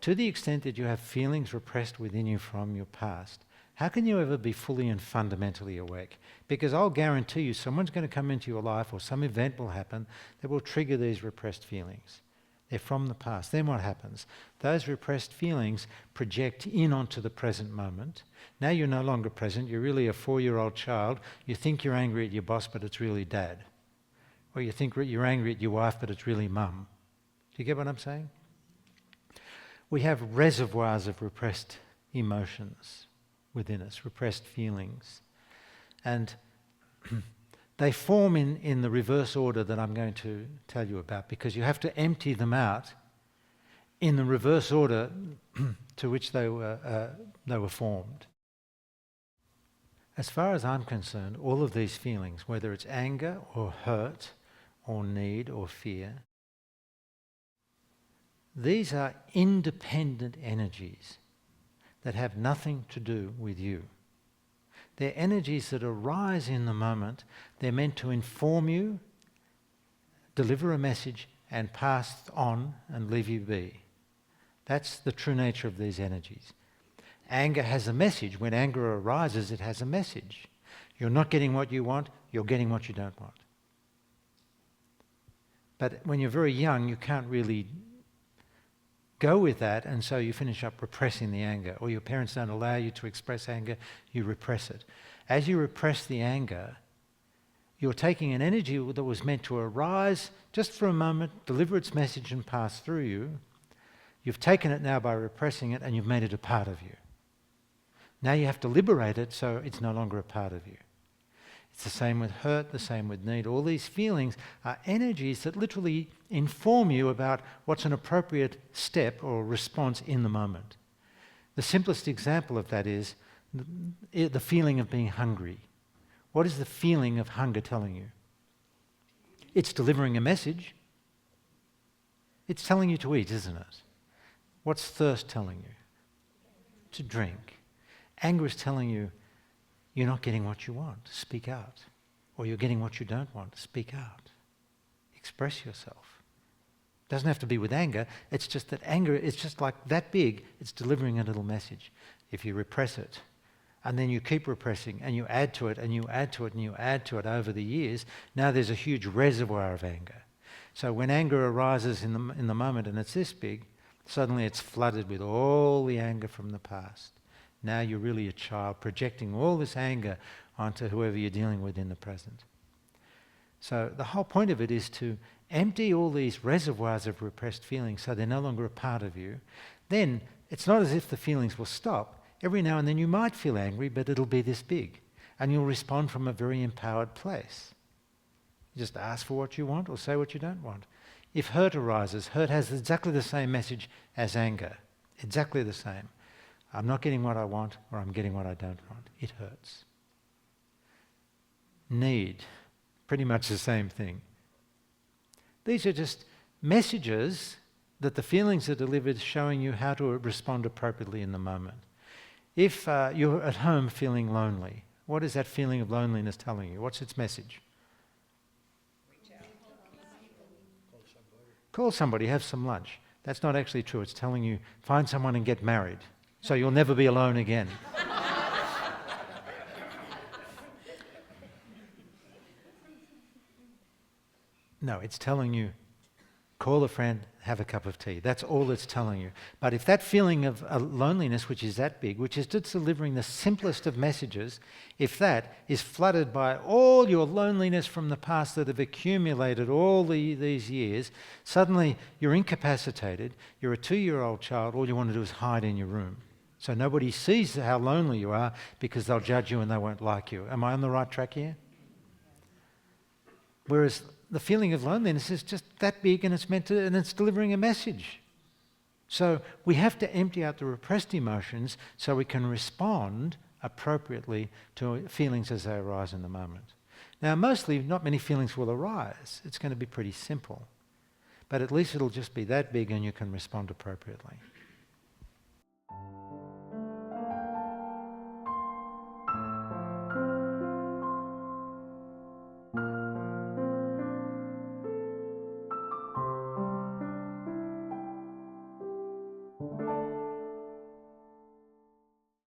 to the extent that you have feelings repressed within you from your past, how can you ever be fully and fundamentally awake? Because I'll guarantee you someone's going to come into your life or some event will happen that will trigger these repressed feelings. They're from the past. Then what happens? Those repressed feelings project in onto the present moment. Now you're no longer present. You're really a 4-year-old child. You think you're angry at your boss, but it's really dad. Or you think you're angry at your wife, but it's really mum. Do you get what I'm saying? We have reservoirs of repressed emotions within us, repressed feelings. And they form in the reverse order that I'm going to tell you about, because you have to empty them out in the reverse order to which they were formed. As far as I'm concerned, all of these feelings, whether it's anger or hurt or need or fear, these are independent energies that have nothing to do with you. They're energies that arise in the moment. They're meant to inform you, deliver a message, and pass on and leave you be. That's the true nature of these energies. Anger has a message. When anger arises, it has a message. You're not getting what you want, you're getting what you don't want. But when you're very young, you can't really go with that, and so you finish up repressing the anger, or your parents don't allow you to express anger, you repress it. As you repress the anger, you're taking an energy that was meant to arise just for a moment, deliver its message and pass through you. You've taken it now by repressing it, and you've made it a part of you. Now you have to liberate it so it's no longer a part of you. It's the same with hurt, the same with need. All these feelings are energies that literally inform you about what's an appropriate step or response in the moment. The simplest example of that is the feeling of being hungry. What is the feeling of hunger telling you? It's delivering a message. It's telling you to eat, isn't it? What's thirst telling you? To drink. Anger is telling you, you're not getting what you want, speak out. Or you're getting what you don't want, speak out. Express yourself. Doesn't have to be with anger, it's just that anger is just like that big, it's delivering a little message. If you repress it, and then you keep repressing, and you add to it, and you add to it, and you add to it over the years, now there's a huge reservoir of anger. So when anger arises in the moment and it's this big, suddenly it's flooded with all the anger from the past. Now you're really a child projecting all this anger onto whoever you're dealing with in the present. So the whole point of it is to empty all these reservoirs of repressed feelings so they're no longer a part of you. Then it's not as if the feelings will stop. Every now and then you might feel angry, but it'll be this big. And you'll respond from a very empowered place. You just ask for what you want or say what you don't want. If hurt arises, hurt has exactly the same message as anger. Exactly the same. I'm not getting what I want, or I'm getting what I don't want. It hurts. Need, pretty much the same thing. These are just messages that the feelings are delivered showing you how to respond appropriately in the moment. If you're at home feeling lonely, what is that feeling of loneliness telling you? What's its message? Reach out. Call somebody, have some lunch. That's not actually true. It's telling you, find someone and get married, so you'll never be alone again. No, it's telling you, call a friend, have a cup of tea. That's all it's telling you. But if that feeling of loneliness, which is that big, which is just delivering the simplest of messages, if that is flooded by all your loneliness from the past that have accumulated all these years, suddenly you're incapacitated, you're a 2-year-old child, all you want to do is hide in your room. So nobody sees how lonely you are because they'll judge you and they won't like you. Am I on the right track here? Whereas the feeling of loneliness is just that big and it's delivering a message. So we have to empty out the repressed emotions so we can respond appropriately to feelings as they arise in the moment. Now mostly not many feelings will arise. It's going to be pretty simple. But at least it'll just be that big and you can respond appropriately.